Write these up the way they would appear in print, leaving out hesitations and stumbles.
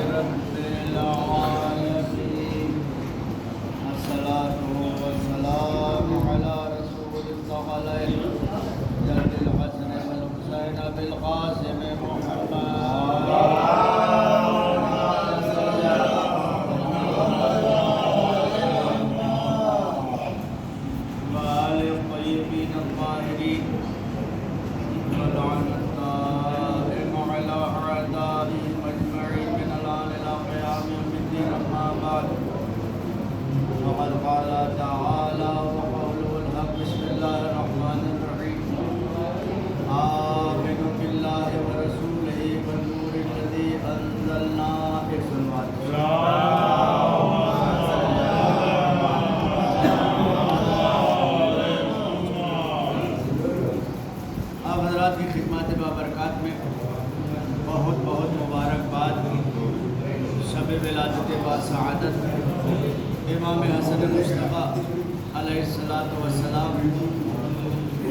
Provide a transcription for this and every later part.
رب العالمين الصلاة والسلام على رسول الثقلين جد الحسن والحسين بالقاسم وآل الطيبين الطاهرين ولعنة الدائم على أعدائهم أجمعين من الآن إلى قيام يوم الدين أما بعد فقد قال تعالى وقوله الحق بسم الله الرحمن الرحيم آمنوا بالله ورسوله والنور الذي أنزلنا آپ حضرات کی خدمات بابرکات میں بہت بہت مبارکباد شب ولادت با سعادت امام حسن مصطفیٰ علیہ السلام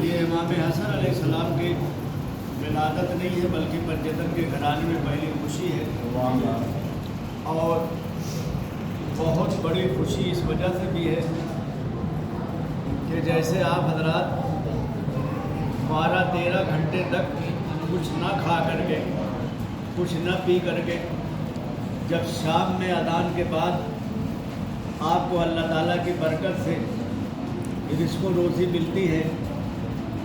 یہ امام حسن علیہ السلام کی ولادت نہیں ہے بلکہ پنجتن کے گھرانے میں پہلی خوشی ہے، اور بہت بڑی خوشی اس وجہ سے بھی ہے کہ جیسے آپ حضرات 12-13 گھنٹے تک کچھ نہ کھا کر کے کچھ نہ پی کر کے جب شام میں اذان کے بعد آپ کو اللہ تعالیٰ کی برکت سے رزق و روزی ملتی ہے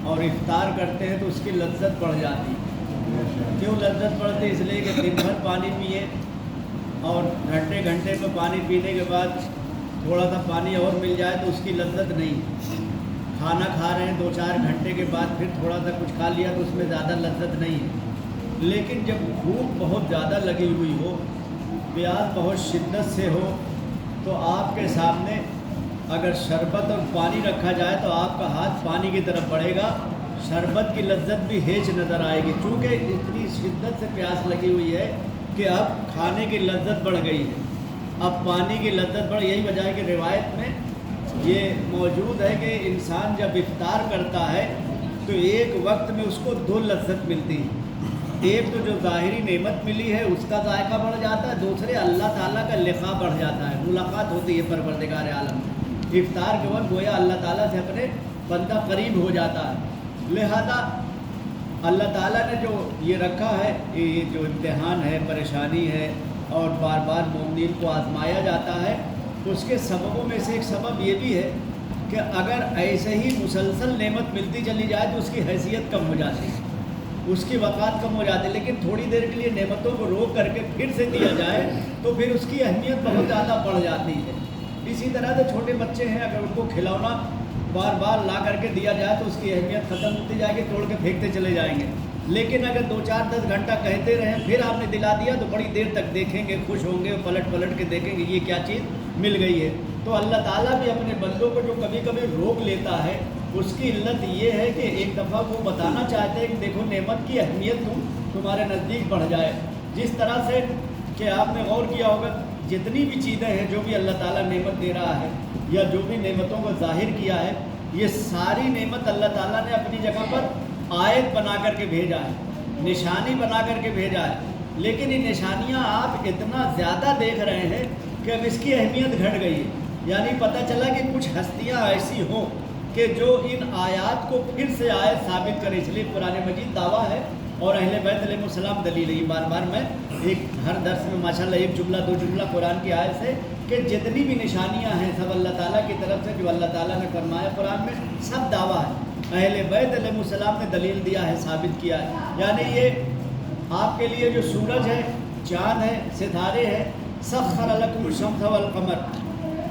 اور افطار کرتے ہیں تو اس کی لذت بڑھ جاتی ہے۔ کیوں لذت بڑھتی ہے؟ اس لیے کہ دن بھر پانی پیے اور گھنٹے گھنٹے میں پانی پینے کے بعد تھوڑا سا پانی اور مل جائے تو اس کی لذت نہیں۔ کھانا کھا رہے ہیں 2-4 گھنٹے کے بعد پھر تھوڑا سا کچھ کھا لیا تو اس میں زیادہ لذت نہیں ہے، لیکن جب بھوک بہت زیادہ لگی ہوئی ہو، پیاس بہت شدت سے ہو، تو آپ کے سامنے اگر شربت اور پانی رکھا جائے تو آپ کا ہاتھ پانی کی طرف بڑھے گا، شربت کی لذت بھی ہیچ نظر آئے گی، چونکہ اتنی شدت سے پیاس لگی ہوئی ہے کہ اب کھانے کی لذت بڑھ گئی ہے، اب پانی کی لذت بڑھ۔ یہی وجہ ہے کہ روایت میں یہ موجود ہے کہ انسان جب افطار کرتا ہے تو ایک وقت میں اس کو 2 لذت ملتی ہیں، ایک تو جو ظاہری نعمت ملی ہے اس کا ذائقہ بڑھ جاتا ہے، دوسرے اللہ تعالیٰ کا لقاء بڑھ جاتا ہے، ملاقات ہوتی ہے پروردگار عالم۔ افطار کے وقت گویا اللہ تعالیٰ سے اپنے بندہ قریب ہو جاتا ہے، لہذا اللہ تعالیٰ نے جو یہ رکھا ہے، یہ جو امتحان ہے، پریشانی ہے اور بار بار مومنین کو آزمایا جاتا ہے، اس کے سببوں میں سے ایک سبب یہ بھی ہے کہ اگر ایسے ہی مسلسل نعمت ملتی چلی جائے تو اس کی حیثیت کم ہو جاتی ہے، اس کی وقات کم ہو جاتی ہے، لیکن تھوڑی دیر کے لیے نعمتوں کو روک کر کے پھر سے دیا جائے تو پھر اس کی اہمیت بہت زیادہ بڑھ جاتی ہے۔ اسی طرح سے چھوٹے بچے ہیں، اگر ان کو کھلونا بار بار لا کر کے دیا جائے تو اس کی اہمیت ختم ہوتی جائے گی، توڑ کے پھینکتے چلے جائیں گے، لیکن اگر 2-4-10 گھنٹہ کہتے رہیں پھر آپ نے دلا دیا تو بڑی دیر تک دیکھیں گے، خوش ہوں گے، پلٹ پلٹ کے دیکھیں گے یہ کیا چیز مل گئی ہے۔ تو اللہ تعالیٰ بھی اپنے بندوں کو جو کبھی کبھی روک لیتا ہے اس کی علت یہ ہے کہ ایک دفعہ وہ بتانا چاہتے ہیں کہ دیکھو نعمت کی اہمیت تمہارے نزدیک بڑھ جائے۔ جس طرح سے کہ آپ نے غور کیا ہوگا جتنی بھی چیزیں ہیں جو بھی اللہ تعالیٰ نعمت دے رہا ہے یا جو بھی نعمتوں کو ظاہر کیا ہے، یہ ساری نعمت اللہ تعالیٰ نے اپنی جگہ پر آیت بنا کر کے بھیجا ہے، نشانی بنا کر کے بھیجا ہے، لیکن یہ نشانیاں آپ اتنا زیادہ دیکھ رہے ہیں کہ اب اس کی اہمیت گھٹ گئی ہے، یعنی پتہ چلا کہ کچھ ہستیاں ایسی ہوں کہ جو ان آیات کو پھر سے آیت ثابت کرے، اس لیے قرآن مجید دعویٰ ہے اور اہل بیت علیہ السلام دلیل ہے۔ بار بار میں ایک ہر درس میں ماشاءاللہ 1 جملہ 2 جملہ قرآن کی آیت سے کہ جتنی بھی نشانیاں ہیں سب اللہ تعالیٰ کی طرف سے، جو اللہ تعالیٰ نے فرمایا قرآن میں سب دعویٰ ہے، اہل بیت علیہ السلام نے دلیل دیا ہے، ثابت کیا ہے۔ یعنی یہ آپ کے لیے جو سورج ہے، چاند ہے، ستارے ہیں، سخر لکم الشمس والقمر،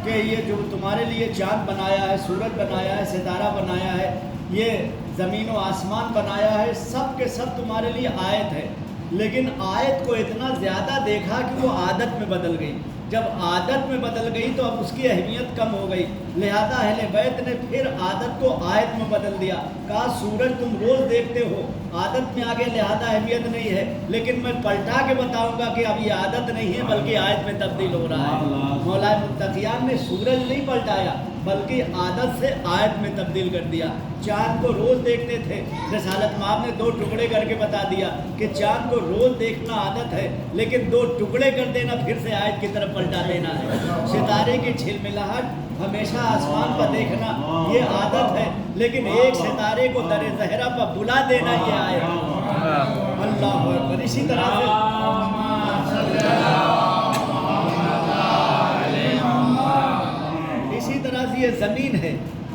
کہ یہ جو تمہارے لیے چاند بنایا ہے، سورج بنایا ہے، ستارہ بنایا ہے، یہ زمین و آسمان بنایا ہے، سب کے سب تمہارے لیے آیت ہے، لیکن آیت کو اتنا زیادہ دیکھا کہ وہ عادت میں بدل گئی۔ جب عادت میں بدل گئی تو اب اس کی اہمیت کم ہو گئی، لہذا اہل بیت نے پھر عادت کو آیت میں بدل دیا، کہا سورج تم روز دیکھتے ہو، عادت میں آگے لہذا اہمیت نہیں ہے، لیکن میں پلٹا کے بتاؤں گا کہ اب یہ عادت نہیں ہے بلکہ آیت میں تبدیل ہو رہا ہے۔ مولا متقیان نے سورج نہیں پلٹایا، بلکہ عادت سے آیت میں تبدیل کر دیا۔ چاند کو روز دیکھتے تھے، رسالت مآب نے 2 ٹکڑے کر کے بتا دیا کہ چاند کو روز دیکھنا عادت ہے، لیکن 2 ٹکڑے کر دینا پھر سے آیت کی طرف پلٹا دینا ہے۔ ستارے کی چھلملاہٹ ہمیشہ آسمان پر دیکھنا یہ عادت ہے، لیکن ایک ستارے کو در زہرا پر بلا دینا یہ آیت ہے۔ اللہ اکبر۔ اسی طرح سے یہ زمین ہے،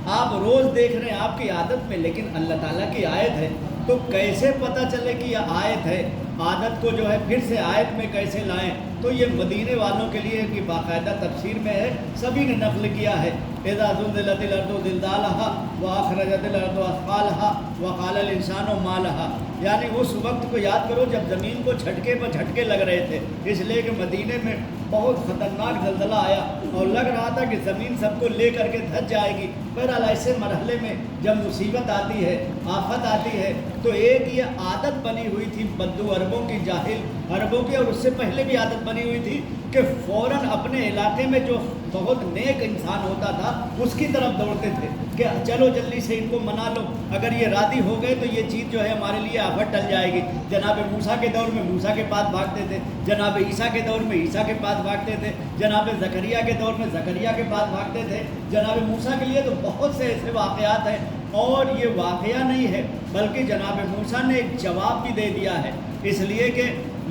آپ روز دیکھ رہے ہیں آپ کی عادت میں، لیکن اللہ تعالیٰ کی آیت ہے، تو کیسے پتہ چلے کہ یہ آیت ہے؟ عادت کو جو ہے پھر سے آیت میں کیسے لائیں؟ تو یہ مدینے والوں کے لیے کہ باقاعدہ تفسیر میں ہے، سبھی نے نقل کیا ہے۔ اذا زلزلت الارض زلزالها واخرجت الارض اثقالها وقال الانسان ما لها، یعنی اس وقت کو یاد کرو جب زمین کو جھٹکے پر جھٹکے لگ رہے تھے، اس لیے کہ مدینے میں بہت خطرناک زلزلہ آیا اور لگ رہا تھا کہ زمین سب کو لے کر کے دھس جائے گی۔ بہرحال ایسے مرحلے میں جب مصیبت آتی ہے، آفت آتی ہے، تو ایک یہ عادت بنی ہوئی تھی بدو عربوں کی، جاہل عربوں کی، اور اس سے پہلے بھی عادت بنی ہوئی تھی کہ فوراً اپنے علاقے میں جو بہت نیک انسان ہوتا تھا اس کی طرف دوڑتے تھے کہ چلو جلدی سے ان کو منا لو، اگر یہ راضی ہو گئے تو یہ چیز جو ہے ہمارے لیے آفت ٹل جائے گی۔ جناب موسیٰ کے دور میں موسیٰ کے پاس بھاگتے تھے، جناب عیسیٰ کے دور میں عیسیٰ کے پاس بھاگتے تھے، جناب زکریا کے دور میں زکریا کے پاس بھاگتے تھے۔ جناب موسیٰ کے لیے تو بہت سے ایسے واقعات ہیں، اور یہ واقعہ نہیں ہے بلکہ جناب موسیٰ نے ایک جواب بھی دے دیا ہے، اس لیے کہ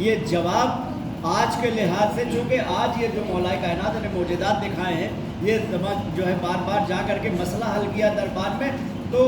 یہ جواب آج کے لحاظ سے، چونکہ آج یہ جو مولا کائنات نے معجزات دکھائے ہیں، یہ جو ہے بار بار جا کر کے مسئلہ حل کیا دربار میں، تو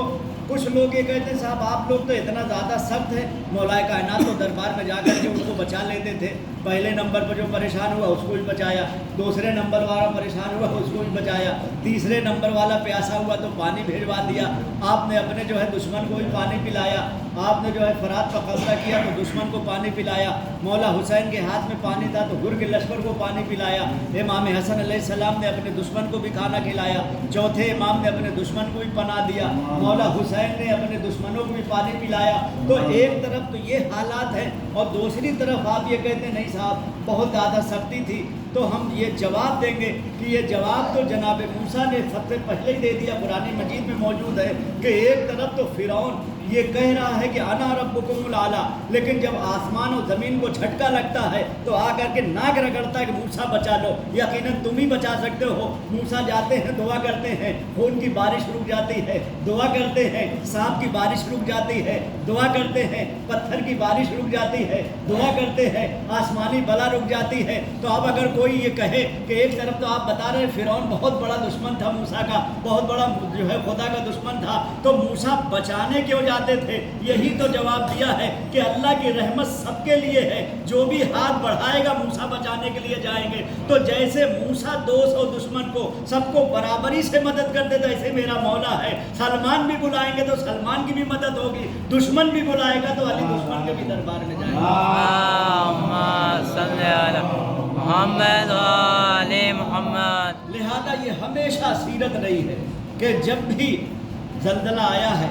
کچھ لوگ یہ کہتے ہیں صاحب آپ لوگ تو اتنا زیادہ سخت ہے، مولا کائنات تو دربار میں جا کر کے ان کو بچا لیتے تھے، پہلے نمبر پر جو پریشان ہوا اس کو بھی بچایا، دوسرے نمبر والا پریشان ہوا اس کو بھی بچایا، تیسرے نمبر والا پیاسا ہوا تو پانی بھیجوا دیا، آپ نے اپنے جو ہے دشمن کو بھی پانی پلایا، آپ نے جو ہے فرات پر قبضہ کیا تو دشمن کو پانی پلایا، مولا حسین کے ہاتھ میں پانی تھا تو گر کے لشکر کو پانی پلایا، امام حسن علیہ السلام نے اپنے دشمن کو بھی کھانا کھلایا، چوتھے امام نے اپنے دشمن کو بھی پناہ دیا، مولا حسین نے اپنے دشمنوں کو بھی پانی پلایا۔ تو ایک طرف تو یہ حالات ہیں، اور دوسری طرف آپ یہ کہتے ہیں نہیں صاحب بہت زیادہ سختی تھی، تو ہم یہ جواب دیں گے کہ یہ جواب تو جناب موسیٰ نے سب سے پہلے ہی دے دیا، قرآن مجید میں موجود ہے کہ ایک طرف تو فرعون یہ کہہ رہا ہے کہ انا ربکم الاعلیٰ، لیکن جب آسمان و زمین کو جھٹکا لگتا ہے تو آ کر کے ناک رگڑتا ہے کہ موسیٰ بچا لو، یقیناً تم ہی بچا سکتے ہو۔ موسیٰ جاتے ہیں، دعا کرتے ہیں، خون کی بارش رک جاتی ہے، دعا کرتے ہیں، سانپ کی بارش رک جاتی ہے، دعا کرتے ہیں، پتھر کی بارش رک جاتی ہے، دعا کرتے ہیں، آسمانی بلا رک جاتی ہے۔ تو اب اگر کوئی یہ کہے کہ ایک طرف تو آپ بتا رہے ہیں فرعون بہت بڑا دشمن تھا موسیٰ کا، بہت بڑا جو ہے خدا کا دشمن تھا، تو موسیٰ بچانے کیوں جاتے تھے؟ یہی تو جواب دیا ہے کہ اللہ کی رحمت سب کے لیے ہے، جو بھی ہاتھ بڑھائے گا موسیٰ بچانے کے لیے جائیں گے۔ تو جیسے موسیٰ 200 دشمن کو سب کو برابری سے مدد کرتے تھے، ایسے میرا مولا ہے، سلمان بھی بلائیں گے تو سلمان کی بھی مدد ہوگی، دشمن بھی بلائے گا تو علی دشمن کے بھی دربار میں جائیں محمد آل محمد۔ لہذا یہ ہمیشہ سیرت رہی ہے کہ جب بھی زلزلہ آیا ہے،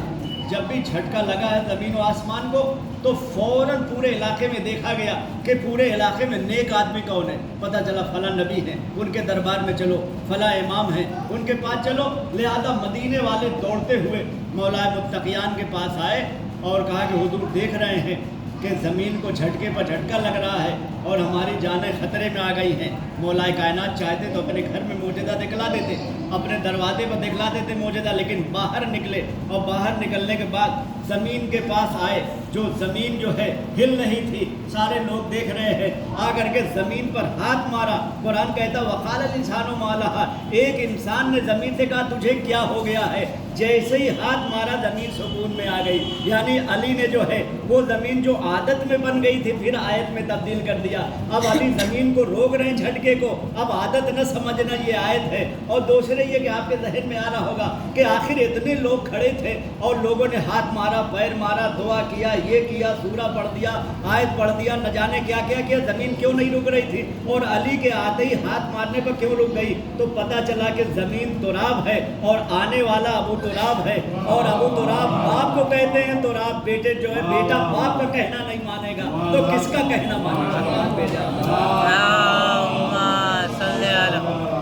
جب بھی جھٹکا لگا ہے زمین و آسمان کو، تو فوراً پورے علاقے میں دیکھا گیا کہ پورے علاقے میں نیک آدمی کون ہے، پتہ چلا فلاں نبی ہیں، ان کے دربار میں چلو، فلاں امام ہیں ان کے پاس چلو۔ لہذا مدینے والے دوڑتے ہوئے مولا متقیان کے پاس آئے اور کہا کہ حضور دیکھ رہے ہیں کہ زمین کو جھٹکے پر جھٹکا لگ رہا ہے اور ہماری جانیں خطرے میں آ گئی ہیں۔ مولا کائنات چاہتے تو اپنے گھر میں معجزہ دکھلا دیتے، اپنے دروازے پر دکھلا دیتے معجزہ، لیکن باہر نکلے اور باہر نکلنے کے بعد زمین کے پاس آئے، جو زمین جو ہے ہل نہیں تھی، سارے لوگ دیکھ رہے ہیں، آ کر کے زمین پر ہاتھ مارا۔ قرآن کہتا وقال الانسان ما لها، ایک انسان نے زمین سے کہا تجھے کیا ہو گیا ہے، جیسے ہی ہاتھ مارا زمین سکون میں آ گئی۔ یعنی علی نے جو ہے وہ زمین جو عادت میں بن گئی تھی پھر آیت میں تبدیل کر دیا، اب علی زمین کو روک رہے ہیں جھٹکے کو، اب عادت نہ سمجھنا یہ آیت ہے۔ اور دوسرے یہ کہ آپ کے ذہن میں آ رہا ہوگا کہ آخر اتنے لوگ کھڑے تھے اور لوگوں نے ہاتھ مارا، پیر مارا، دعا کیا، یہ کیا، سورہ پڑھ دیا، آیت پڑھ دیا، نہ جانے کیا کیا کیا، زمین کیوں نہیں رک رہی تھی؟ اور علی کے آتے ہی ہاتھ مارنے پر کیوں رک گئی؟ تو پتہ چلا کہ زمین تراب ہے اور آنے والا ابو تراب ہے، اور ابو تراب باپ کو کہتے ہیں، تراب بیٹے جو ہے بیٹا باپ کا کہنا نہیں مانے گا تو کس کا کہنا مانے گا؟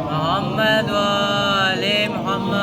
محمد آل محمد۔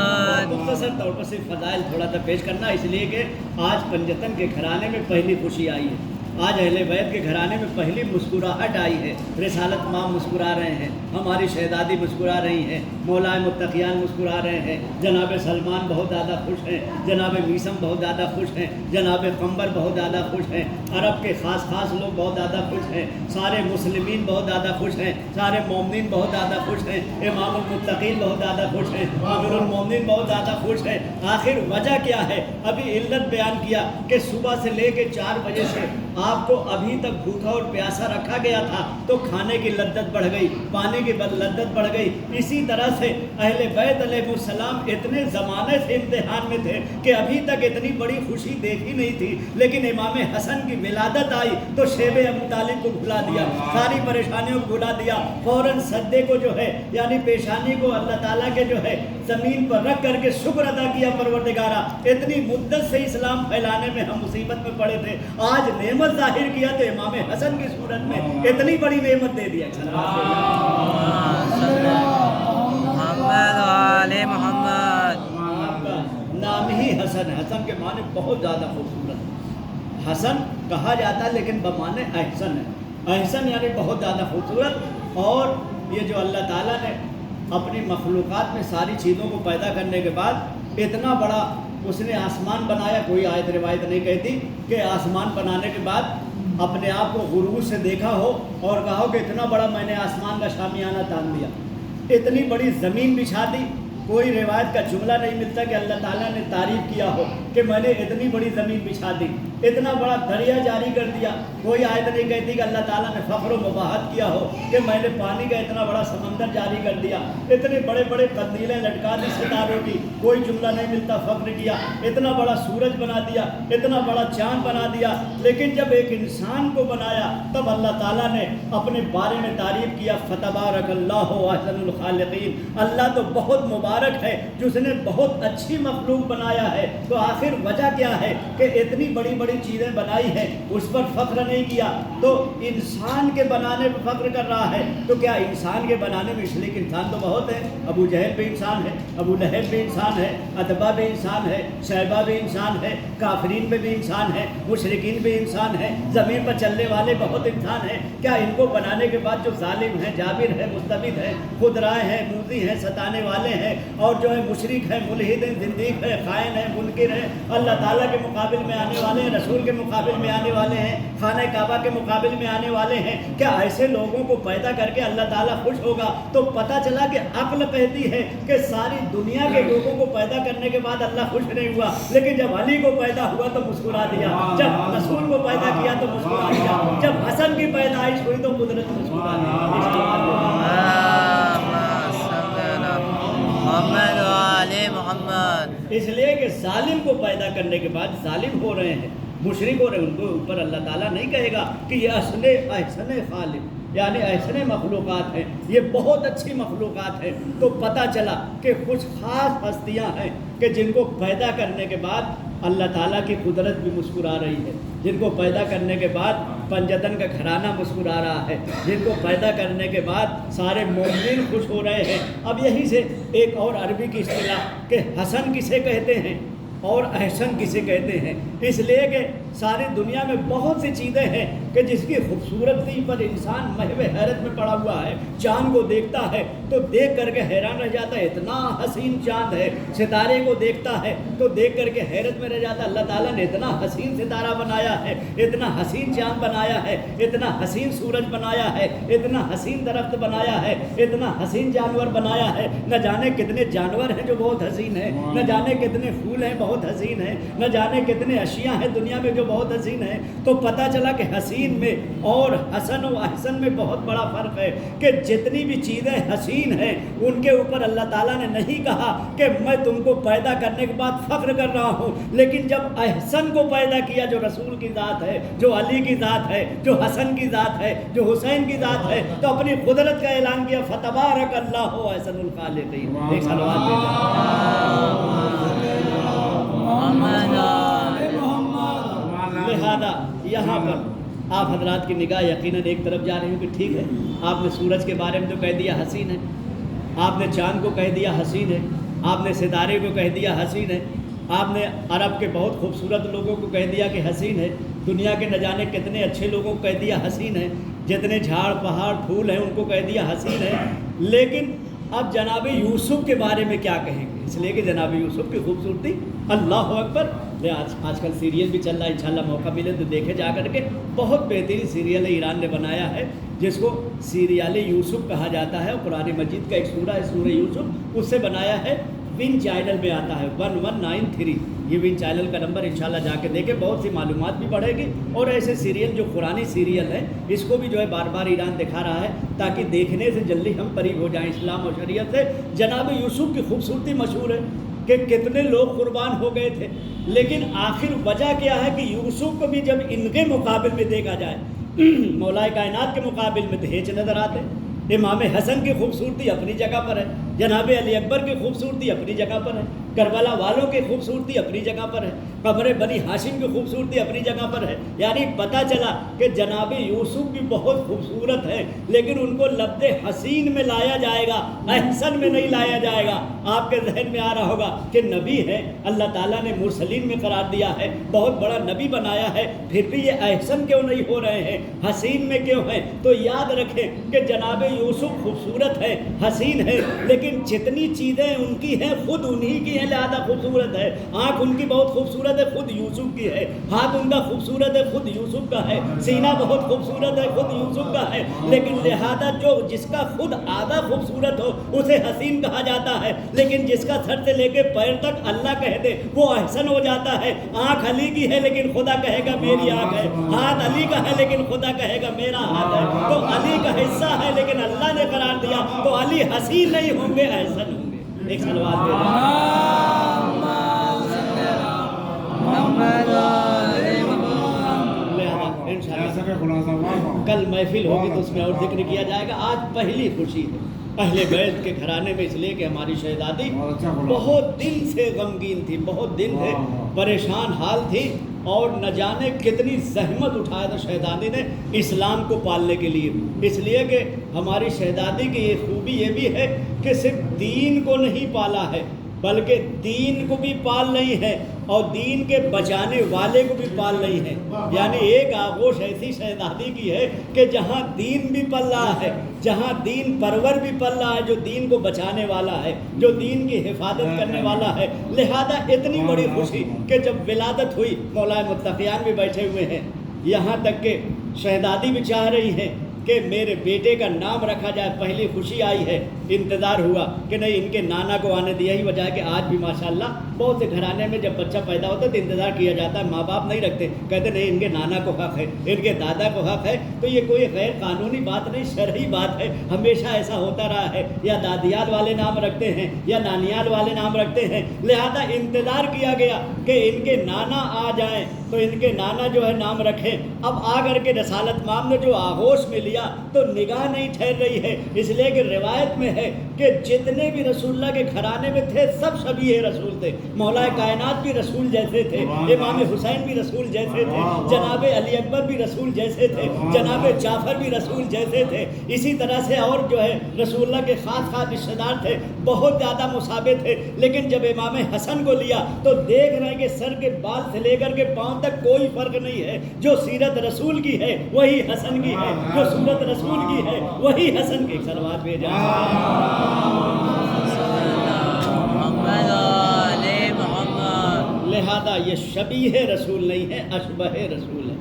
سے فضائل تھوڑا سا پیش کرنا، اس لیے کہ آج پنجتن کے گھرانے میں پہلی خوشی آئی ہے، آج اہل بیت کے گھرانے میں پہلی مسکراہٹ آئی ہے۔ رسالت ماں مسکرا رہے ہیں، ہماری شہزادی مسکرا رہی ہیں، مولا متقیان مسکرا رہے ہیں، جناب سلمان بہت زیادہ خوش ہیں، جناب میثم بہت زیادہ خوش ہیں، جناب قمبر بہت زیادہ خوش ہیں، عرب کے خاص لوگ بہت زیادہ خوش ہیں، سارے مسلمین بہت زیادہ خوش ہیں، سارے مومنین بہت زیادہ خوش ہیں، امام المتقین بہت زیادہ خوش ہیں، امیر المومنین بہت زیادہ خوش ہیں۔ آخر وجہ کیا ہے؟ ابھی علت بیان کیا کہ صبح سے لے کے 4 بجے سے آپ کو ابھی تک بھوکا اور پیاسا رکھا گیا تھا تو کھانے کی لذت بڑھ گئی، پانی کی لذت بڑھ گئی۔ اسی طرح سے اہل بیت علیہ السلام اتنے زمانے سے امتحان میں تھے کہ ابھی تک اتنی بڑی خوشی دیکھی نہیں تھی، لیکن امام حسن کی ولادت آئی تو شیب ابو طالب کو بھلا دیا، ساری پریشانیوں کو بھلا دیا، فوراً سجدے کو جو ہے یعنی پیشانی کو اللہ تعالیٰ کے جو ہے زمین پر رکھ کر کے شکر ادا کیا، پروردگارہ اتنی مدت سے اسلام پھیلانے میں ہم مصیبت میں پڑے تھے، آج نعمت ظاہر کیا تو امام حسن کی صورت میں اتنی بڑی نعمت دے دیا۔ محمد وآل محمد۔ آپ کا نام ہی حسن ہے، حسن کے معنی بہت زیادہ خوبصورت، حسن کہا جاتا ہے لیکن بمعنی احسن ہے، احسن یعنی بہت زیادہ خوبصورت۔ اور یہ جو اللہ تعالیٰ نے اپنی مخلوقات میں ساری چیزوں کو پیدا کرنے کے بعد اتنا بڑا اس نے آسمان بنایا، کوئی آیت روایت نہیں کہتی کہ آسمان بنانے کے بعد اپنے آپ کو غرور سے دیکھا ہو اور کہا ہو کہ اتنا بڑا میں نے آسمان کا شامیانہ تان دیا، اتنی بڑی زمین بچھا دی۔ کوئی روایت کا جملہ نہیں ملتا کہ اللہ تعالیٰ نے تعریف کیا ہو کہ میں نے اتنی بڑی زمین بچھا دی، اتنا بڑا دریا جاری کر دیا۔ کوئی آیت نہیں کہتی کہ اللہ تعالیٰ نے فخر و مباحت کیا ہو کہ میں نے پانی کا اتنا بڑا سمندر جاری کر دیا، اتنے بڑے بڑے قندیلیں لٹکا دی ستاروں کی، کوئی جملہ نہیں ملتا فخر کیا، اتنا بڑا سورج بنا دیا، اتنا بڑا چاند بنا دیا۔ لیکن جب ایک انسان کو بنایا تب اللہ تعالیٰ نے اپنے بارے میں تعریف کیا، فتبارک اللہ احسن الخالقین، اللہ تو بہت مبارک ہے جس نے بہت اچھی مخلوق بنایا ہے۔ تو آخر وجہ کیا ہے کہ اتنی بڑی بڑی چیزیں بنائی ہیں، اس پر فخر نہیں کیا، تو انسان کے بنانے پر فخر کر رہا ہے۔ تو کیا انسان کے بنانے میں، اس لیے کہ انسان تو بہت ہے، ابو جہل بھی انسان ہے، ابو لہب بھی انسان ہے، اتبا بھی انسان ہے، شیبہ بھی انسان ہے، کافرین میں بھی انسان ہے، مشرکین بھی انسان ہے، زمین پر چلنے والے بہت انسان ہیں۔ کیا ان کو بنانے کے بعد جو ظالم ہیں، جابر ہیں، مستبد ہیں، خود رائے ہیں، موذی ہیں، ستانے والے ہیں، اور جو ہے مشرک ہیں، ملحد ہیں، زندیق ہیں، خائن ہیں، منکر ہیں، اللہ تعالیٰ کے مقابل میں آنے والے ہیں، رسول کے مقابل میں آنے والے ہیں، خانہ کعبہ کے مقابل میں آنے والے ہیں، کیا ایسے لوگوں کو پیدا کر کے اللہ تعالیٰ خوش ہوگا؟ تو پتہ چلا کہ عقل کہتی ہے کہ ساری دنیا کے لوگوں کو پیدا کرنے کے بعد اللہ خوش نہیں ہوا، لیکن جب علی کو پیدا ہوا تو مسکرا دیا، جب رسول کو پیدا کیا تو مسکرا دیا، جب حسن کی پیدائش ہوئی تو قدرت مسکرا دی۔ محمد وآل محمد۔ اس لیے کہ ظالم کو پیدا کرنے کے بعد ظالم ہو رہے ہیں، مشرک ہو رہے ہیں، ان کو اوپر اللہ تعالیٰ نہیں کہے گا کہ یہ احسن خالق یعنی احسن مخلوقات ہیں، یہ بہت اچھی مخلوقات ہیں۔ تو پتہ چلا کہ کچھ خاص ہستیاں ہیں کہ جن کو پیدا کرنے کے بعد اللہ تعالیٰ کی قدرت بھی مسکرا رہی ہے، جن کو پیدا کرنے کے بعد پنجتن کا گھرانہ مسکرا رہا ہے، جن کو پیدا کرنے کے بعد سارے مومنین خوش ہو رہے ہیں۔ اب یہیں سے ایک اور عربی کی اصطلاح کہ حسن کسے کہتے ہیں اور احسن کسے کہتے ہیں، اس لیے کہ ساری دنیا میں بہت سی چیزیں ہیں کہ جس کی خوبصورتی پر انسان محو حیرت میں پڑا ہوا ہے۔ چاند کو دیکھتا ہے تو دیکھ کر کے حیران رہ جاتا ہے، اتنا حسین چاند ہے، ستارے کو دیکھتا ہے تو دیکھ کر کے حیرت میں رہ جاتا ہے، اللہ تعالیٰ نے اتنا حسین ستارہ بنایا ہے، اتنا حسین چاند بنایا ہے، اتنا حسین سورج بنایا ہے، اتنا حسین درخت بنایا ہے، اتنا حسین جانور بنایا ہے۔ نہ جانے کتنے جانور ہیں جو بہت حسین ہیں، نہ جانے کتنے پھول ہیں بہت حسین ہیں، نہ جانے کتنے اشیاء ہیں دنیا میں جو بہت حسین ہیں۔ تو پتہ چلا کہ حسین میں اور حسن و احسن میں بہت بڑا فرق ہے کہ جتنی بھی چیزیں حسین ہیں ان کے اوپر اللہ تعالیٰ نے نہیں کہا کہ میں تم کو پیدا کرنے کے بعد فخر کر رہا ہوں، لیکن جب احسن کو پیدا کیا جو رسول کی ذات ہے، جو علی کی ذات ہے، جو حسن کی ذات ہے، جو حسین کی ذات ہے، تو اپنی قدرت کا اعلان کیا، فتبارک اللہ احسن الخالقین۔ ایک صلوات لہذا یہاں پر آپ حضرات کی نگاہ یقیناً ایک طرف جا رہی ہوں کہ ٹھیک ہے، آپ نے سورج کے بارے میں تو کہہ دیا حسین ہے، آپ نے چاند کو کہہ دیا حسین ہے، آپ نے ستارے کو کہہ دیا حسین ہے، آپ نے عرب کے بہت خوبصورت لوگوں کو کہہ دیا کہ حسین ہے، دنیا کے نہ جانے کتنے اچھے لوگوں کو کہہ دیا حسین ہے، جتنے جھاڑ پہاڑ پھول ہیں ان کو کہہ دیا حسین ہے، لیکن اب جناب یوسف کے بارے میں کیا کہیں گے؟ اس لیے کہ جناب یوسف کی خوبصورتی اللہ اکبر. آج کل سیریل بھی چل رہا ہے، انشاءاللہ موقع ملے تو دیکھے جا کر کے. بہت بہترین سیریل ہے، ایران نے بنایا ہے، جس کو سیریال یوسف کہا جاتا ہے. قرآن مجید کا ایک سورہ ہے سورہ یوسف، اس سے بنایا ہے. ون چینل میں آتا ہے 1193، یہ ون چینل کا نمبر، انشاءاللہ جا کے دیکھیں، بہت سی معلومات بھی بڑھے گی. اور ایسے سیریل جو قرآنی سیریل ہے اس کو بھی جو ہے بار بار ایران دکھا رہا ہے تاکہ دیکھنے سے جلدی ہم قریب ہو جائیں اسلام و شریعت سے. جناب یوسف کی خوبصورتی مشہور ہے کہ کتنے لوگ قربان ہو گئے تھے، لیکن آخر وجہ کیا ہے کہ یوسف کو بھی جب ان کے مقابل میں دیکھا جائے مولا کائنات کے مقابل میں دہیج نظر آتے. امام حسن کی خوبصورتی اپنی جگہ پر ہے، جناب علی اکبر کی خوبصورتی اپنی جگہ پر ہے، کربلا والوں کی خوبصورتی اپنی جگہ پر ہے، قمر بنی ہاشم کی خوبصورتی اپنی جگہ پر ہے. یعنی پتہ چلا کہ جناب یوسف بھی بہت خوبصورت ہے، لیکن ان کو لفظ حسین میں لایا جائے گا، احسن میں نہیں لایا جائے گا. آپ کے ذہن میں آ رہا ہوگا کہ نبی ہے، اللہ تعالیٰ نے مرسلین میں قرار دیا ہے، بہت بڑا نبی بنایا ہے، پھر بھی یہ احسن کیوں نہیں ہو رہے ہیں، حسین میں کیوں ہیں؟ تو یاد رکھیں کہ جناب یوسف خوبصورت ہے، حسین ہے، لیکن جتنی چیزیں ان کی ہیں خود انہی کی ہیں، لہذا خوبصورت ہے. آنکھ ان کی بہت خوبصورت ہے، خود یوسف کی ہے. ہاتھ ان کا خوبصورت ہے، خود یوسف کا ہے. سینہ بہت خوبصورت ہے، خود یوسف کا ہے. لیکن لہذا جس کا خود آدھا خوبصورت ہو اسے حسین کہا جاتا ہے، لیکن جس کا سر سے لے کے پیر تک اللہ کہہ دے وہ احسن ہو جاتا ہے. آنکھ علی کی ہے لیکن خدا کہے گا میری آنکھ ہے، ہاتھ علی کا ہے لیکن خدا کہے گا میرا ہاتھ ہے. تو علی کا حصہ ہے لیکن اللہ نے قرار دیا تو علی حسین نہیں ہوں گے، احسن ہوں گے. ایک صلوات دے کل محفل ہوگی تو اس میں اور ذکر کیا جائے گا. آج پہلی خوشی ہے اہل بیت کے گھرانے میں، اس لیے کہ ہماری شہزادی بہت دن سے غمگین تھی، بہت دن سے پریشان حال تھی، اور نہ جانے کتنی زحمت اٹھایا تھا شہزادی نے اسلام کو پالنے کے لیے. اس لیے کہ ہماری شہزادی کی یہ خوبی یہ بھی ہے کہ صرف دین کو نہیں پالا ہے بلکہ دین کو بھی پال رہی ہے اور دین کے بچانے والے کو بھی پال رہی ہے. یعنی ایک آغوش ایسی شہزادی کی ہے کہ جہاں دین بھی پل رہا ہے، جہاں دین پرور بھی پل رہا ہے، جو دین کو بچانے والا ہے، جو دین کی حفاظت کرنے والا ہے. لہذا اتنی بڑی خوشی کہ جب ولادت ہوئی، مولا متقیان بھی بیٹھے ہوئے ہیں، یہاں تک کہ شہزادی بھی چاہ رہی ہیں کہ میرے بیٹے کا نام رکھا جائے. پہلی خوشی آئی ہے، انتظار ہوا کہ نہیں ان کے نانا کو آنے دیا. ہی وجہ ہے کہ آج بھی ماشاءاللہ بہت سے گھرانے میں جب بچہ پیدا ہوتا ہے تو انتظار کیا جاتا ہے، ماں باپ نہیں رکھتے، کہتے نہیں ان کے نانا کو حق ہے، ان کے دادا کو حق ہے. تو یہ کوئی غیر قانونی بات نہیں، شرعی بات ہے. ہمیشہ ایسا ہوتا رہا ہے، یا دادیال والے نام رکھتے ہیں یا نانیال والے نام رکھتے ہیں. لہذا انتظار کیا گیا کہ ان کے نانا آ جائیں تو ان کے نانا جو ہے نام رکھیں. اب آ کر کے رسالت مام نے جو آغوش میں لیا تو نگاہ نہیں ٹھہر رہی ہے. اس لیے کہ روایت میں ہے کہ جتنے بھی رسول اللہ کے گھرانے میں تھے سب شبیہ رسول تھے. مولا کائنات بھی رسول جیسے تھے، امام حسین بھی رسول جیسے تھے، جناب علی اکبر بھی رسول جیسے تھے، جناب جعفر بھی رسول جیسے تھے. اسی طرح سے اور جو ہے رسول اللہ کے خاص خاص رشتہ دار تھے، بہت زیادہ مشابہ تھے. لیکن جب امام حسن کو لیا تو دیکھ رہے ہیں کہ سر کے بال سے لے کر کے پاؤں تک کوئی فرق نہیں ہے. جو سیرت رسول کی ہے وہی حسن کی ہے، جو سورت رسول کی ہے وہی حسن کی. صلوات بھیجا لہذا یہ شبیہ رسول نہیں ہے، اشبہ رسول ہے.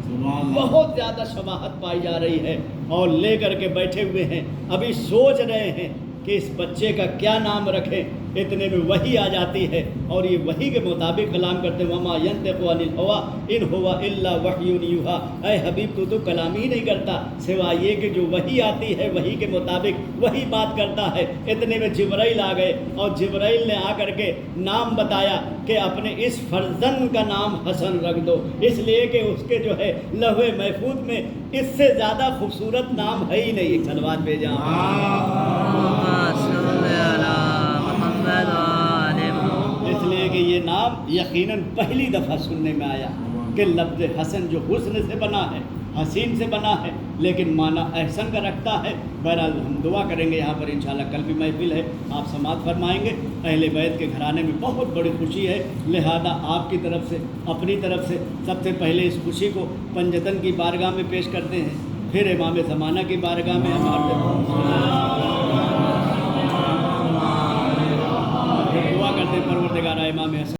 بہت زیادہ شباہت پائی جا رہی ہے اور لے کر کے بیٹھے ہوئے ہیں، ابھی سوچ رہے ہیں کہ اس بچے کا کیا نام رکھیں. اتنے میں وحی آ جاتی ہے اور یہ وحی کے مطابق کلام کرتے ہیں. وما ينطق عن الهوى ان هو الا وحی یوحى. اے حبیب تو کلام ہی نہیں کرتا سوائے یہ کہ جو وحی آتی ہے وحی کے مطابق وہی بات کرتا ہے. اتنے میں جبرائیل آ گئے اور جبرائیل نے آ کر کے نام بتایا کہ اپنے اس فرزند کا نام حسن رکھ دو، اس لیے کہ اس کے جو ہے لوح محفوظ میں اس سے زیادہ خوبصورت نام ہے ہی نہیں. صلوات بھیجا اس لیے کہ یہ نام یقیناً پہلی دفعہ سننے میں آیا کہ لفظ حسن جو حسن سے بنا ہے حسین سے بنا ہے لیکن معنی احسن کا رکھتا ہے۔ بہرحال ہم دعا کریں گے، یہاں پر انشاءاللہ کل بھی محفل ہے، آپ سماعت فرمائیں گے۔ اہل بیت کے گھرانے میں بہت بڑی خوشی ہے، لہذا آپ کی طرف سے، اپنی طرف سے سب سے پہلے اس خوشی کو پنجتن کی بارگاہ میں پیش کرتے ہیں، پھر امام زمانہ کی بارگاہ میں دعا کرتے ہیں پروردگار امام حسن